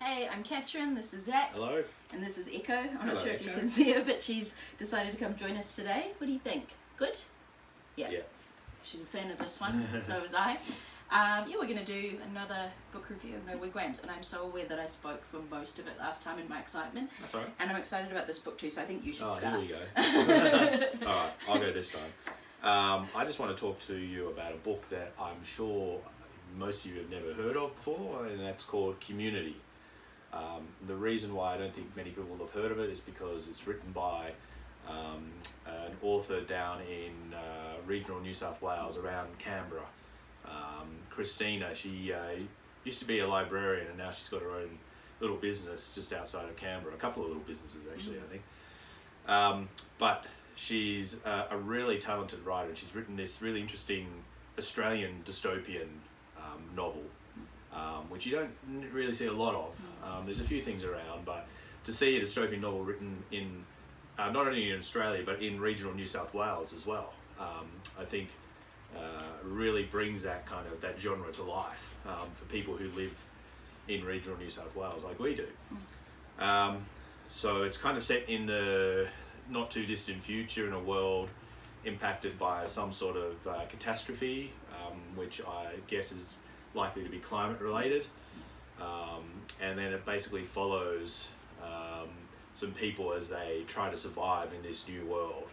Hey, I'm Catherine, this is Zach. Hello. And this is Echo. I'm Hello, not sure if Echo. you can see her, but she's decided to come join us today. What do you think? Good? Yeah. She's a fan of this one, so was I. We're going to do another book review of No Wigwams, and I'm so aware that I spoke for most of it last time in my excitement. That's all right. And I'm excited about this book too, so I think you should start. Here we go. All right, I'll go this time. I just want to talk to you about a book that I'm sure most of you have never heard of before, and that's called Community. The reason why I don't think many people have heard of it is because it's written by an author down in regional New South Wales around Canberra. Christina, she used to be a librarian and now she's got her own little business just outside of Canberra, a couple of little businesses actually, I think. But she's a really talented writer and she's written this really interesting Australian dystopian novel, which you don't really see a lot of. There's a few things around, but to see a dystopian novel written in not only in Australia but in regional New South Wales as well, I think really brings that genre to life for people who live in regional New South Wales like we do. So it's kind of set in the not too distant future in a world impacted by some sort of catastrophe, which I guess is likely to be climate related, and then it basically follows some people as they try to survive in this new world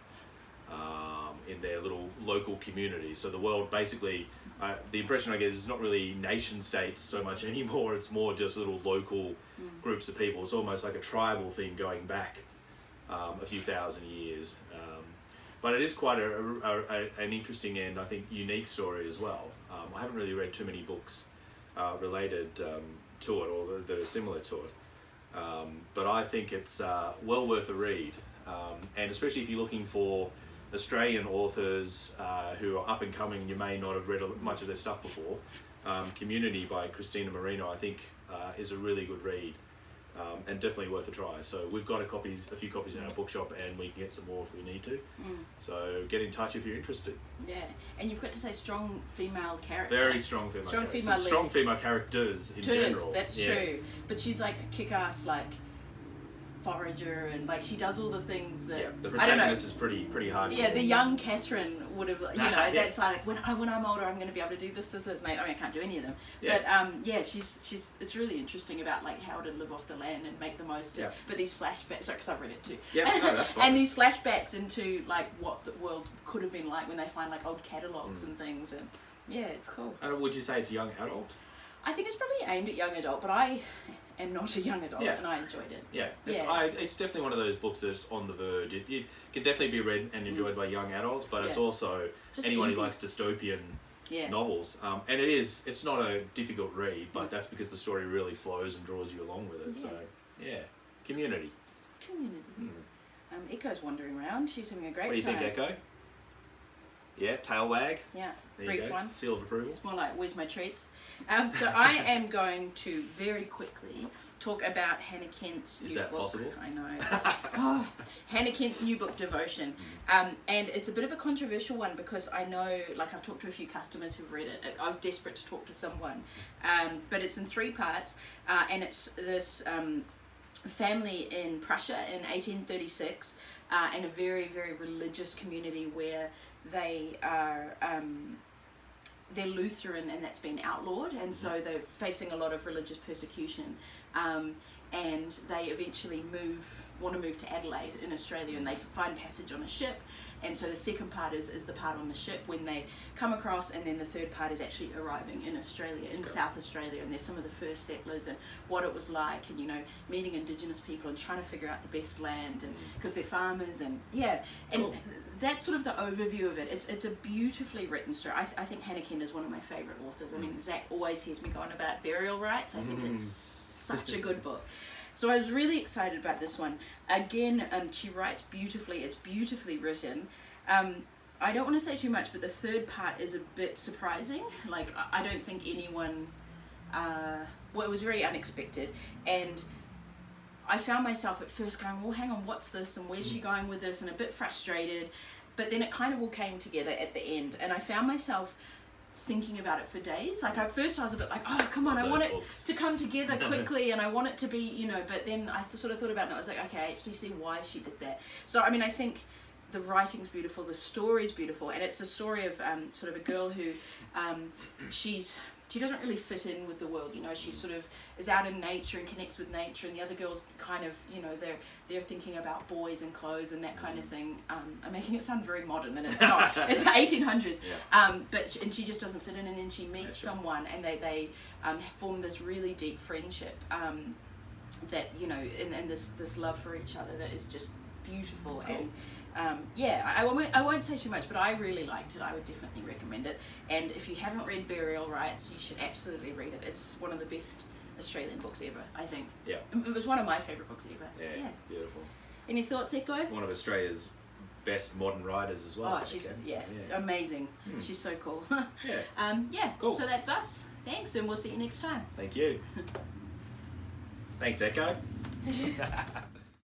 in their little local community. So the world basically, the impression I get is it's not really nation states so much anymore, it's more just little local groups of people. It's almost like a tribal thing going back a few thousand years. But it is quite an interesting and I think unique story as well. I haven't really read too many books related to it or that are similar to it. But I think it's well worth a read. And especially if you're looking for Australian authors who are up and coming and you may not have read much of their stuff before, Community by Christina Marino I think is a really good read. And definitely worth a try. So we've got a few copies in our bookshop and we can get some more if we need to. So get in touch if you're interested. Yeah, and you've got to say strong female character. Very strong female characters. Strong female characters in general. That's true. But she's like a kick-ass forager and she does all the things that the protagonist is pretty hard. Yeah, the young Catherine would have that's like when I'm older I'm going to be able to do this and I mean I can't do any of them, but she's it's really interesting about how to live off the land and make the most of but these flashbacks, sorry, because I've read it too, that's fine. and these flashbacks into what the world could have been like when they find old catalogs and things, and it's cool. And would you say it's young adult? I think it's probably aimed at young adult, but I am not a young adult and I enjoyed it. It's definitely one of those books that's on the verge. It can definitely be read and enjoyed by young adults, but it's also just anyone who likes dystopian novels. And it's not a difficult read, but that's because the story really flows and draws you along with it. So Community. Echo's wandering around. She's having a great time. What do you think, Echo? Yeah, tail wag. Yeah, there brief one. Seal of approval. It's more like, where's my treats? So I am going to very quickly talk about Hannah Kent's new book. Is that possible? I know. Hannah Kent's new book, Devotion. And it's a bit of a controversial one because I know, I've talked to a few customers who've read it. I was desperate to talk to someone. But it's in 3 parts, and it's this family in Prussia in 1836, in a very, very religious community where they are they're Lutheran and that's been outlawed, and so they're facing a lot of religious persecution, and they eventually want to move to Adelaide in Australia, and they find passage on a ship. And so the second part is the part on the ship when they come across, and then the third part is actually arriving in Australia, in South Australia, and there's some of the first settlers and what it was like, and meeting Indigenous people and trying to figure out the best land, and because they're farmers, and that's sort of the overview of it. It's a beautifully written story. I think Hannah Kent is one of my favourite authors. I mean, Zach always hears me going about burial rights. I think it's such a good book. So I was really excited about this one. Again, she writes beautifully. It's beautifully written. I don't want to say too much, but the third part is a bit surprising. I don't think anyone... it was very unexpected. And I found myself at first going, well, hang on, what's this? And where's she going with this? And a bit frustrated. But then it kind of all came together at the end. And I found myself thinking about it for days. Like at first I was a bit like, oh come on, I want it to come together quickly and I want it to be, you know, but then I sort of thought about it and I was like, okay, I actually see why she did that. So I mean, I think the writing's beautiful, the story's beautiful, and it's a story of sort of a girl who she doesn't really fit in with the world, you know. She sort of is out in nature and connects with nature, and the other girls kind of, you know, they're thinking about boys and clothes and that kind of thing. I'm making it sound very modern, and it's not. It's 1800s. Yeah. And she just doesn't fit in, and then she meets someone, and they form this really deep friendship. That, you know, and this love for each other that is just beautiful. Cool. And I won't say too much, but I really liked it. I would definitely recommend it. And if you haven't read Burial Rites, you should absolutely read it. It's one of the best Australian books ever, I think. Yeah. It was one of my favourite books ever. Yeah. Beautiful. Any thoughts, Echo? One of Australia's best modern writers as well. Oh, she's amazing. She's so cool. Cool. So that's us. Thanks, and we'll see you next time. Thank you. Thanks, Echo.